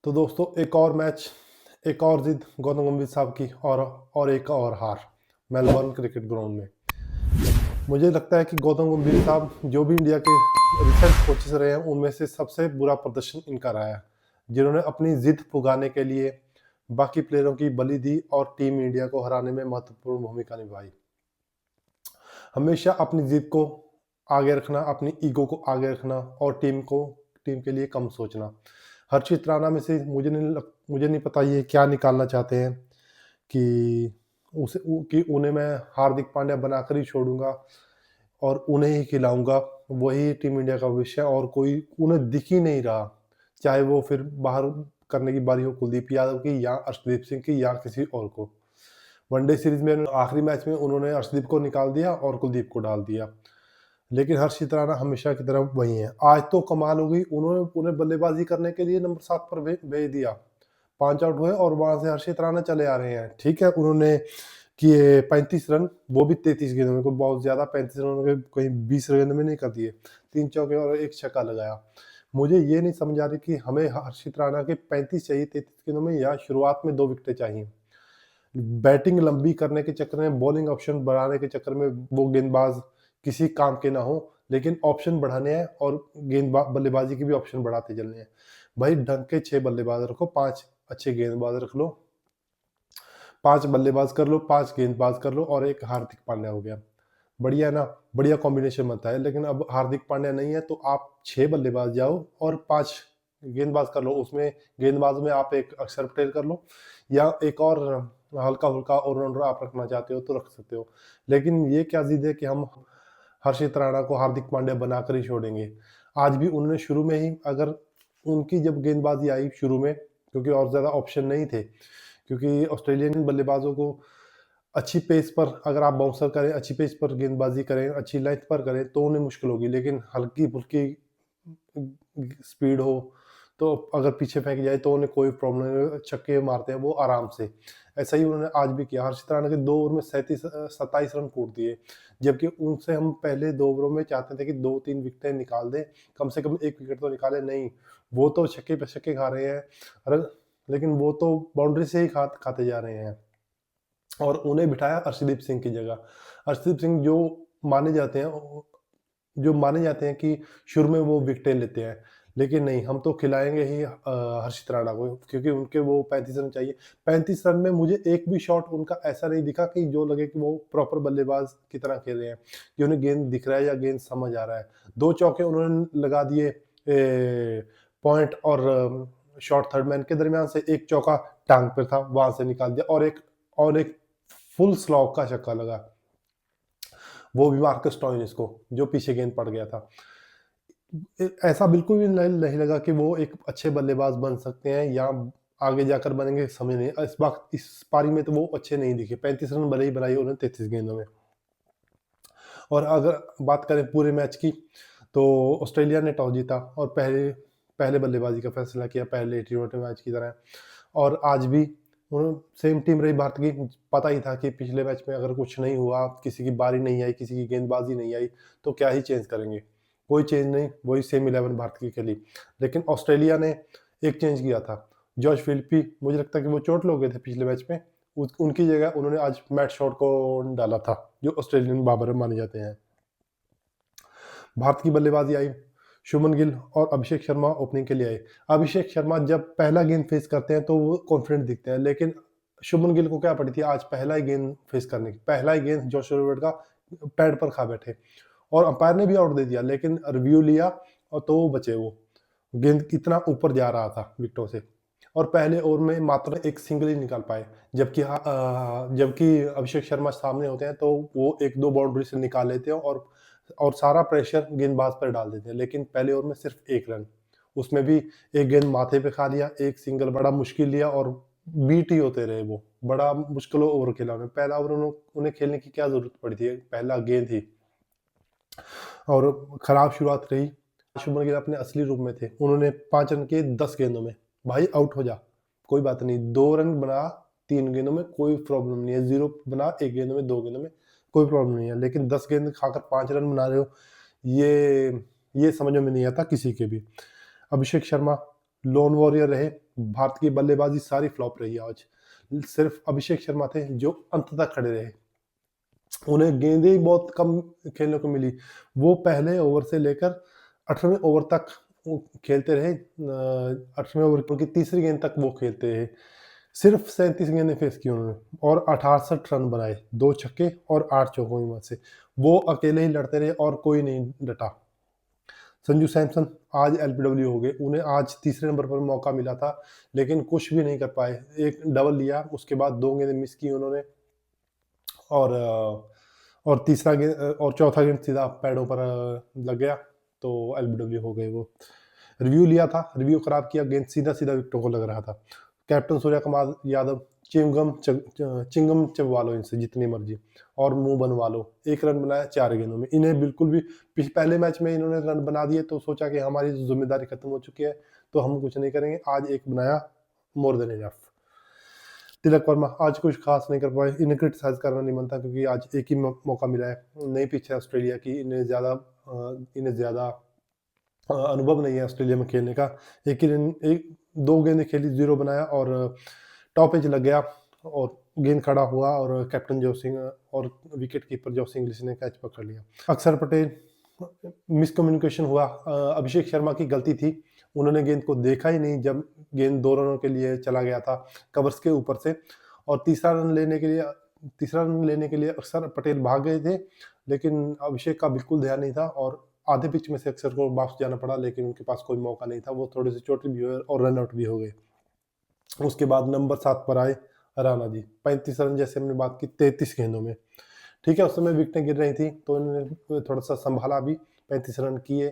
तो दोस्तों एक और मैच, एक और जीत गौतम गंभीर साहब की और एक और हार मेलबर्न क्रिकेट ग्राउंड में। मुझे लगता है कि गौतम गंभीर साहब जो भी इंडिया के रिसेंट कोचेस रहे हैं उनमें से सबसे बुरा प्रदर्शन इनका रहा है, जिन्होंने अपनी जिद पुगाने के लिए बाकी प्लेयरों की बलि दी और टीम इंडिया को हराने में महत्वपूर्ण भूमिका निभाई। हमेशा अपनी जिद को आगे रखना, अपनी ईगो को आगे रखना और टीम के लिए कम सोचना। हर्षित राणा में से मुझे नहीं पता ये क्या निकालना चाहते हैं कि कि उन्हें मैं हार्दिक पांड्या बनाकर ही छोड़ूँगा और उन्हें ही खिलाऊँगा, वही टीम इंडिया का भविष्य है और कोई उन्हें दिख ही नहीं रहा। चाहे वो फिर बाहर करने की बारी हो कुलदीप यादव की या अर्शदीप सिंह की या किसी और को। वनडे सीरीज़ में आखिरी मैच में उन्होंने अर्शदीप को निकाल दिया और कुलदीप को डाल दिया। लेकिन हर्षित राणा हमेशा की तरह वही हैं। आज तो कमाल हो गई, उन्हें बल्लेबाज़ी करने के लिए नंबर 7 पर भेज दिया। 5 आउट हुए और वहाँ से हर्षित राणा चले आ रहे हैं। ठीक है, उन्होंने किए 35 रन, वो भी 33 गेंदों में, कोई बहुत ज़्यादा 35 रन उन्होंने कहीं 20 गेंदों में नहीं कर दिए। 3 चौके और 1 छक्का लगाया। मुझे ये नहीं समझ आ रही कि हमें हर्षित राणा के 35 चाहिए 33 गेंदों में या शुरुआत में 2 विकेटें चाहिए। बैटिंग लंबी करने के चक्कर में, बॉलिंग ऑप्शन बढ़ाने के चक्कर में वो गेंदबाज किसी काम के ना हो, लेकिन ऑप्शन बढ़ाने हैं और बल्लेबाजी के भी ऑप्शन बढ़ाते चलने हैं। भाई ढंग के 6 बल्लेबाज रखो, 5 अच्छे गेंदबाज रख लो, 5 बल्लेबाज कर लो, 5 गेंदबाज कर लो और 1 हार्दिक पांड्या हो गया। बढ़िया है ना? बढ़िया कॉम्बिनेशन बनता है, लेकिन अब हार्दिक पांड्या नहीं है तो आप 6 बल्लेबाज जाओ और 5 गेंदबाज कर लो। उसमें गेंदबाज में आप एक अक्षर पटेल कर लो या एक और हल्का-फुल्का ऑलराउंडर आप रखना चाहते हो तो रख सकते हो। लेकिन ये क्या ज़िद है कि हम हर्षित राणा को हार्दिक पांड्या बनाकर ही छोड़ेंगे। आज भी उन्होंने शुरू में ही अगर उनकी जब गेंदबाज़ी आई शुरू में, क्योंकि और ज़्यादा ऑप्शन नहीं थे, क्योंकि ऑस्ट्रेलियन बल्लेबाजों को अच्छी पेस पर अगर आप बाउंसर करें, अच्छी पेस पर गेंदबाज़ी करें, अच्छी लेंथ पर करें तो उन्हें मुश्किल होगी, लेकिन हल्की-फुल्की स्पीड हो, तो अगर पीछे फेंक जाए तो उन्हें कोई प्रॉब्लम नहीं, छक्के मारते हैं वो आराम से। ऐसा ही उन्होंने आज भी किया। हर्षित राणा के 2 ओवर में 27 रन कूट दिए, जबकि उनसे हम पहले 2 ओवरों में चाहते थे कि 2-3 विकेटें निकाल दें, कम से कम 1 विकेट तो निकालें। नहीं, वो तो छक्के पे छक्के खा रहे हैं, अरे लेकिन वो तो बाउंड्री से ही खाते जा रहे हैं। और उन्हें बिठाया अर्शदीप सिंह की जगह। अर्शदीप सिंह जो माने जाते हैं कि शुरू में वो विकेटें लेते हैं, लेकिन नहीं, हम तो खिलाएँगे ही हर्षित राणा को, क्योंकि उनके वो 35 रन चाहिए। 35 रन में मुझे एक भी शॉट उनका ऐसा नहीं दिखा कि जो लगे कि वो प्रॉपर बल्लेबाज की तरह खेल रहे हैं, कि उन्हें गेंद दिख रहा है या गेंद समझ आ रहा है। 2 चौके उन्होंने लगा दिए पॉइंट और शॉर्ट थर्ड मैन के दरमियान से, 1 चौका टाँग पे था, वहाँ से निकाल दिया और एक फुल स्लॉग का छक्का लगा, वो भी मार्कस स्टोइनिस को, जो पीछे गेंद पड़ गया था। ऐसा बिल्कुल भी नहीं लगा कि वो एक अच्छे बल्लेबाज बन सकते हैं या आगे जाकर बनेंगे, समझ नहीं। इस पारी में तो वो अच्छे नहीं दिखे। 35 रन भले ही बनाए उन्होंने 33 गेंदों में। और अगर बात करें पूरे मैच की, तो ऑस्ट्रेलिया ने टॉस जीता और पहले पहले बल्लेबाजी का फैसला किया, पहले टी20 मैच की तरह। और आज भी सेम टीम रही भारत की। पता ही था कि पिछले मैच में अगर कुछ नहीं हुआ, किसी की बारी नहीं आई, किसी की गेंदबाजी नहीं आई, तो क्या ही चेंज करेंगे। कोई चेंज नहीं, वही सेम 11 भारत की खेली। लेकिन ऑस्ट्रेलिया ने एक चेंज किया था। जॉश फिलिप्पी, मुझे लगता है कि वो चोट हो गए थे पिछले मैच में, उनकी जगह उन्होंने आज मैट शॉट को डाला था, जो ऑस्ट्रेलियन बाबर माने जाते हैं। भारत की बल्लेबाजी आई, शुभमन गिल और अभिषेक शर्मा ओपनिंग के लिए आए। अभिषेक शर्मा जब पहला गेंद फेस करते हैं तो वो कॉन्फिडेंट दिखते हैं, लेकिन शुभमन गिल को क्या पड़ी थी आज पहला ही गेंद फेस करने की। पहला ही गेंद जोश एडवर्ड का पैड पर खा बैठे और अंपायर ने भी आउट दे दिया, लेकिन रिव्यू लिया और तो वो बचे। वो गेंद इतना ऊपर जा रहा था विकेटों से और पहले ओवर में मात्र एक सिंगल ही निकाल पाए, जबकि अभिषेक शर्मा सामने होते हैं तो वो 1-2 बाउंड्री से निकाल लेते हैं और सारा प्रेशर गेंदबाज पर डाल देते हैं। लेकिन पहले ओवर में सिर्फ 1 रन, उसमें भी एक गेंद माथे पे खा लिया, एक सिंगल बड़ा मुश्किल लिया और बीट ही होते रहे वो। बड़ा मुश्किल ओवर खेला उन्होंने। पहला ओवर उन्हें खेलने की क्या ज़रूरत पड़ी थी? पहला गेंद ही और खराब शुरुआत रही। शुभमन गिल अपने असली रूप में थे। उन्होंने 5 रन किए 10 गेंदों में। भाई आउट हो जा, कोई बात नहीं। 2 रन बना 3 गेंदों में, कोई प्रॉब्लम नहीं है। 0 बना 1 गेंदों में, 2 गेंदों में, कोई प्रॉब्लम नहीं है। लेकिन 10 गेंद खाकर 5 रन बना रहे हो, ये समझ में नहीं आता किसी के भी। अभिषेक शर्मा लोन वॉरियर रहे। भारत की बल्लेबाजी सारी फ्लॉप रही आज। सिर्फ अभिषेक शर्मा थे जो अंत तक खड़े रहे। उन्हें गेंदें ही बहुत कम खेलने को मिली। वो पहले ओवर से लेकर 18वें ओवर तक वो खेलते रहे। 18वें ओवर की तीसरी गेंद तक वो खेलते रहे। सिर्फ 37 गेंदें फेस की उन्होंने और 68 रन बनाए, 2 छक्के और 8 चौकों की मदद से। वो अकेले ही लड़ते रहे और कोई नहीं डटा। संजू सैमसन आज एलबीडब्ल्यू हो गए। उन्हें आज तीसरे नंबर पर मौका मिला था, लेकिन कुछ भी नहीं कर पाए। एक डबल लिया, उसके बाद 2 गेंदें मिस की उन्होंने और तीसरा गेंद और चौथा गेंद सीधा पैडों पर लग गया, तो एलबीडब्ल्यू हो गए वो। रिव्यू लिया था, रिव्यू खराब किया, गेंद सीधा-सीधा विकेटों को लग रहा था। कैप्टन सूर्य कुमार यादव चिंगम चबवा लो इनसे जितनी मर्जी और मुंह बनवा लो। 1 रन बनाया 4 गेंदों में। इन्हें बिल्कुल भी पहले मैच में इन्होंने रन बना दिए तो सोचा कि हमारी जिम्मेदारी खत्म हो चुकी है, तो हम कुछ नहीं करेंगे। आज 1 बनाया, more than enough. Tilak Varma आज कुछ खास नहीं कर पाए। इन्हें क्रिटिसाइज करना नहीं बनता क्योंकि आज एक ही मौका मिला है। नई पिच है ऑस्ट्रेलिया की। इन्हें ज़्यादा अनुभव नहीं है ऑस्ट्रेलिया में खेलने का। एक 2 गेंदें खेली, 0 बनाया और टॉप एज लग गया और गेंद खड़ा हुआ और कैप्टन जो सिंह और विकेट कीपर जो इंग्लिश ने कैच पकड़ लिया। अक्षर पटेल मिसकम्युनिकेशन हुआ। अभिषेक शर्मा की गलती थी। उन्होंने गेंद को देखा ही नहीं जब गेंद 2 रनों के लिए चला गया था कवर्स के ऊपर से, और तीसरा रन लेने के लिए अक्षर पटेल भाग गए थे, लेकिन अभिषेक का बिल्कुल ध्यान नहीं था और आधे पिच में से अक्षर को वापस जाना पड़ा, लेकिन उनके पास कोई मौका नहीं था। वो थोड़े से चोटिल भी हुए और रन आउट भी हो गए। उसके बाद नंबर 7 पर आए राणा जी। 35 रन, जैसे हमने बात की, 33 गेंदों में। ठीक है, उस समय विकेटें गिर रही थी तो इन्होंने थोड़ा-सा संभाला भी, 35 रन किए।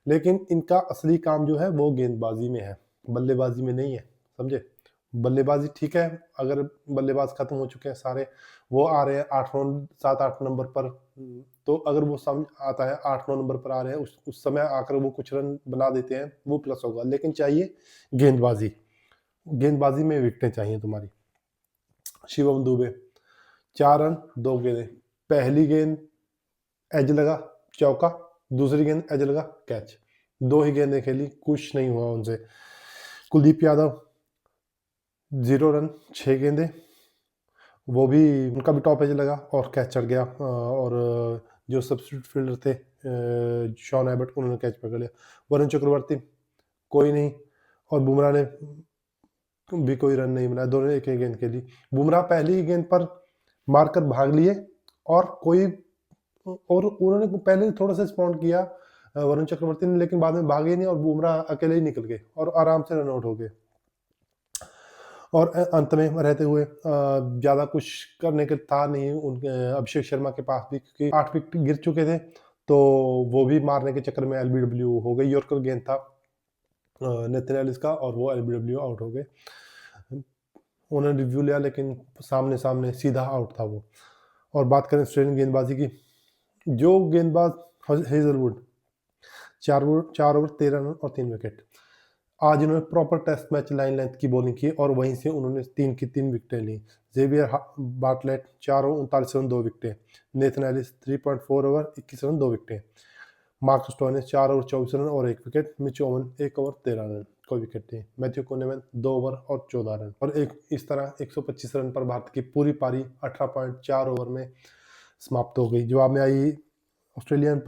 लेकिन इनका असली काम जो है वो गेंदबाजी में है, बल्लेबाजी में नहीं है, समझे? बल्लेबाजी ठीक है, अगर बल्लेबाज खत्म हो चुके हैं सारे, वो आ रहे हैं 7-8 नंबर पर, तो अगर वो समझ आता है 8-9 नंबर पर आ रहे हैं, उस समय आकर वो कुछ रन बना देते हैं, वो प्लस होगा। लेकिन चाहिए गेंदबाजी। गेंदबाजी में विकेटें चाहिए तुम्हारी। शिवम दुबे 4 रन 2 गेंदें। पहली गेंद एज लगा, चौका। दूसरी गेंद एज लगा, कैच। 2 ही गेंदें खेली, कुछ नहीं हुआ उनसे। कुलदीप यादव 0 रन 6 गेंदें, वो भी उनका भी टॉप एज लगा और कैच चढ़ गया, और जो सब्स्टिट्यूट फील्डर थे शॉन एबट, उन्होंने कैच पकड़ लिया। वरुण चक्रवर्ती कोई नहीं, और बुमराह ने भी कोई रन नहीं बनाया, दोनों ने एक ही गेंद खेली। बुमराह पहली ही गेंद पर मारकर भाग लिए और उन्होंने पहले थोड़ा सा रिस्पॉन्ड किया वरुण चक्रवर्ती ने, लेकिन बाद में भागे नहीं और बुमराह अकेले ही निकल गए और आराम से रन आउट हो गए। और अंत में रहते हुए ज़्यादा कुछ करने के था नहीं उनके अभिषेक शर्मा के पास भी, क्योंकि 8 विकेट गिर चुके थे, तो वो भी मारने के चक्कर में एलबीडब्ल्यू हो गई। यॉर्कर गेंद था नेथन एलिस का और वो एलबीडब्ल्यू आउट हो गए। उन्होंने रिव्यू लिया, लेकिन सामने सीधा आउट था वो। और बात करें ऑस्ट्रेलियन गेंदबाजी की, जो गेंदबाज हेजलवुड 4 ओवर 13 रन और 3 विकेट। आज इन्होंने proper test match line length की बॉलिंग की और वहीं से उन्होंने 3 की 3 विकेटें ली। जेवियर बार्टलेट 4 ओवर 39 रन 2 विकेटें। नेथन एलिस 3.4 ओवर 21 रन 2 विकेटें। मार्कस स्टोइनिस 4 ओवर 24 रन और 1 wicket. Mitch Owen 1 over 13 run, कोई विकेट नहीं। मैथ्यू कुनेमैन 2 ओवर और 14 रन, और इस तरह 125 रन पर भारत की पूरी पारी 18.4 ओवर में समाप्त हो गई। जवाब में आई ऑस्ट्रेलियन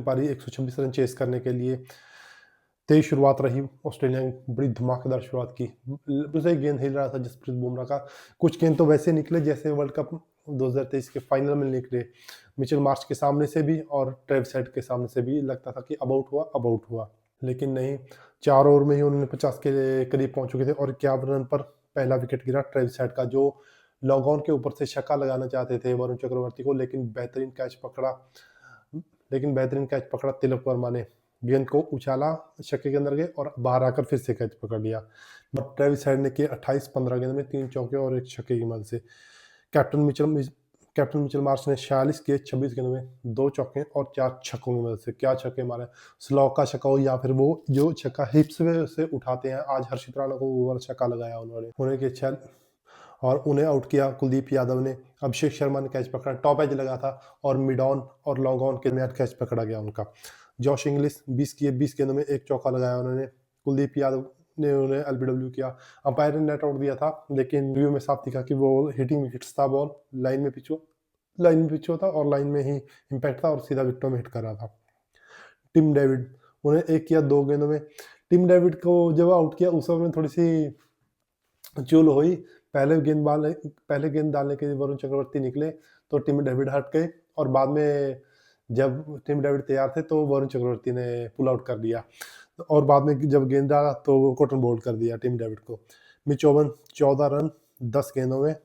पारी 126 रन चेस करने के लिए। तेज शुरुआत रही ऑस्ट्रेलिया की, बड़ी धमाकेदार शुरुआत की। बस एक गेंद हिल रहा था जसप्रीत बुमराह का। कुछ गेंद तो वैसे निकले जैसे वर्ल्ड कप 2023 के फाइनल में निकले। मिचेल मार्श के सामने से भी और ट्रेविस हेड के सामने से भी लगता था कि अब आउट हुआ, लेकिन नहीं। 4 ओवर में ही उन्होंने 50 के करीब पहुंच चुके थे और 51 रन पर पहला विकेट गिरा ट्रेविस हेड का, जो लॉन्ग ऑन के ऊपर से छक्का लगाना चाहते थे वरुण चक्रवर्ती को, लेकिन बेहतरीन कैच पकड़ा तिलक वर्मा ने। गेंद को उछाला, छक्के के अंदर गए और बाहर आकर फिर से कैच पकड़ लिया। बट ट्रेविस हेड ने किए 28-15 गेंद में 3 चौके और 1 छक्के की मदद से। कैप्टन मिचेल मार्श ने 46 किए 26 गेंदों में 2 चौके और 4 छक्कों की मदद से। क्या छक्के मारे! स्लॉ का छक्का हो या फिर वो जो छक्का हिप्स से उठाते हैं, आज हर्षित राणा को वो वाला छक्का लगाया उन्होंने। और उन्हें आउट किया कुलदीप यादव ने। अभिषेक शर्मा ने कैच पकड़ा, टॉप एज लगा था और मिड ऑन और लॉन्ग ऑन के दरमियान कैच पकड़ा गया उनका। जॉश इंग्लिश 20 किए, 20 गेंदों में 1 चौका लगाया उन्होंने। कुलदीप यादव ने उन्हें एलबीडब्ल्यू किया। अंपायर ने नेट आउट दिया था, लेकिन रिव्यू में साफ दिखा कि वो हिटिंग हिट्स था, बॉल लाइन में पिच था और लाइन में ही इम्पैक्ट था और सीधा विकेटों में हिट कर रहा था। टिम डेविड, उन्हें 1 किया 2 गेंदों में। टिम डेविड को जब आउट किया उस समय थोड़ी सी चुल हुई। पहले गेंद डालने के लिए वरुण चक्रवर्ती निकले तो टिम डेविड हट गए और बाद में जब टिम डेविड तैयार थे तो वरुण चक्रवर्ती ने पुल आउट कर दिया और बाद में जब गेंद डाला तो वो कॉटन बोल्ड कर दिया टिम डेविड को। मिच ओवन 14 रन 10 गेंदों में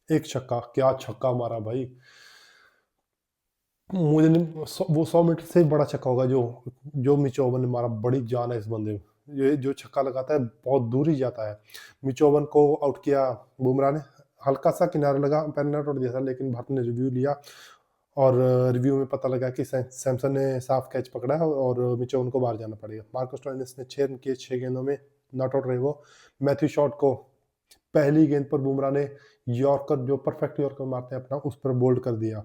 1 छक्का। क्या छक्का मारा भाई! मुझे नहीं, वो 100 मीटर से बड़ा छक्का होगा जो मिच ओवन ने मारा। बड़ी जान है इस बंदे में। ये जो छक्का लगाता है बहुत दूर ही जाता है। मिच ओवन को आउट किया बुमराह ने। हल्का सा किनारे लगा, अंपायर ने आउट दिया था, लेकिन भारत ने रिव्यू लिया और रिव्यू में पता लगा कि सैमसन ने साफ कैच पकड़ा है और मिच ओवन को बाहर जाना पड़ेगा। मार्कस स्टोइनिस ने 6 रन किए 6 गेंदों में, नॉट आउट रहे वो। मैथ्यू शॉट को पहली गेंद पर बुमराह ने यॉर्कर, जो परफेक्ट यॉर्कर मारते हैं अपना, उस पर बोल्ड कर दिया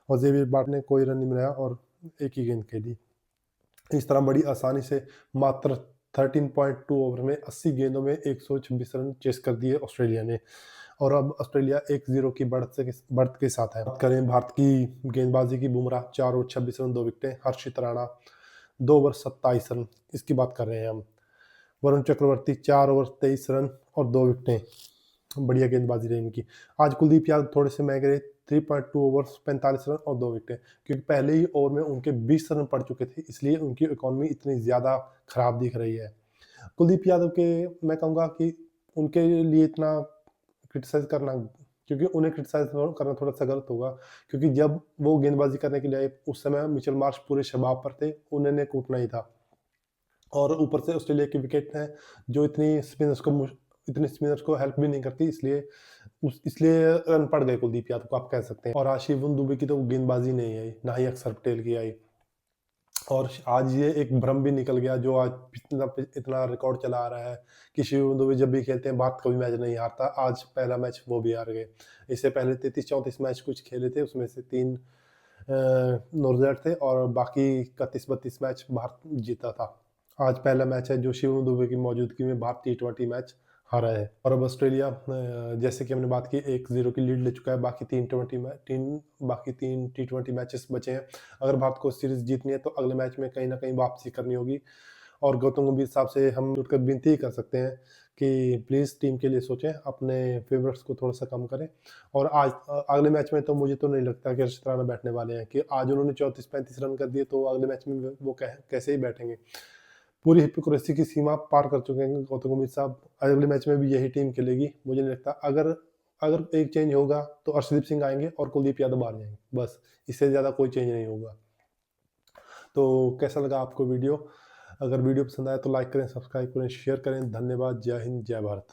और जेवियर बार्ट ने कोई रन नहीं बनाया और 1 ही गेंद खेली। इस तरह बड़ी आसानी से मात्र 13.2 ओवर में 80 गेंदों में 126 रन चेस कर दिए ऑस्ट्रेलिया ने और अब ऑस्ट्रेलिया 1-0 की बढ़त के साथ है। बात करें भारत की गेंदबाजी की, बुमराह 4 ओवर 26 रन 2 विकेटें। हर्षित राणा 2 ओवर 27 रन, इसकी बात कर रहे हैं हम। वरुण चक्रवर्ती 4 ओवर 23 रन और 2 विकेटें। बढ़िया गेंदबाजी रही इनकी। आज कुलदीप यादव थोड़े से महंगे रहे, 3.2 ओवर्स 45 रन और 2 विकेटें, क्योंकि पहले ही ओवर में उनके 20 रन पड़ चुके थे, इसलिए उनकी इकॉनमी इतनी ज़्यादा खराब दिख रही है। कुलदीप यादव के मैं कहूँगा कि उनके लिए इतना क्रिटिसाइज़ करना, क्योंकि उन्हें क्रिटिसाइज़ करना थोड़ा सा गलत होगा, क्योंकि जब वो गेंदबाजी करने के लिए आए उस समय मिचेल मार्श पूरे शबाब पर थे, उन्होंने कूटना ही था और ऊपर से ऑस्ट्रेलिया की विकेट है जो इतनी स्पिनर्स को हेल्प भी नहीं करती, इसलिए रन पड़ गए कुलदीप यादव को, आप कह सकते हैं। और आज शिवम दुबे की तो गेंदबाजी नहीं आई, ना ही अक्षर पटेल की आई और आज ये एक भ्रम भी निकल गया जो आज इतना रिकॉर्ड चला आ रहा है कि शिवम दुबे जब भी खेलते हैं भारत कभी मैच नहीं हारता। आज पहला मैच वो भी हार गए। इससे पहले 33-34 मैच कुछ खेले थे, उसमें से 3 नॉर्जेट थे और बाकी 31-32 मैच भारत जीता था। आज पहला मैच है जो शिवम दुबे की मौजूदगी में भारत T20 मैच हारा है और अब ऑस्ट्रेलिया जैसे कि हमने बात की 1-0 की लीड ले चुका है। बाकी 3 T20 मैचेस बचे हैं। अगर भारत को सीरीज जीतनी है तो अगले मैच में कहीं ना कहीं वापसी करनी होगी और गौतम गंभीर साहब से हम उठकर विनती ही कर सकते हैं कि प्लीज़ टीम के लिए सोचें, अपने फेवरेट्स को थोड़ा सा कम करें। और आज अगले मैच में तो मुझे तो नहीं लगता कि हर्षित राणा बैठने वाले हैं, कि आज उन्होंने 34-35 रन कर दिए तो अगले मैच में वो कैसे ही बैठेंगे। पूरी हिपोक्रेसी की सीमा पार कर चुके हैं गौतम गंभीर साहब। अगले मैच में भी यही टीम खेलेगी, मुझे नहीं लगता। अगर एक चेंज होगा तो अर्शदीप सिंह आएंगे और कुलदीप यादव बाहर जाएंगे, बस इससे ज़्यादा कोई चेंज नहीं होगा। तो कैसा लगा आपको वीडियो? अगर वीडियो पसंद आया तो लाइक करें, सब्सक्राइब करें, शेयर करें। धन्यवाद। जय हिंद, जय भारत।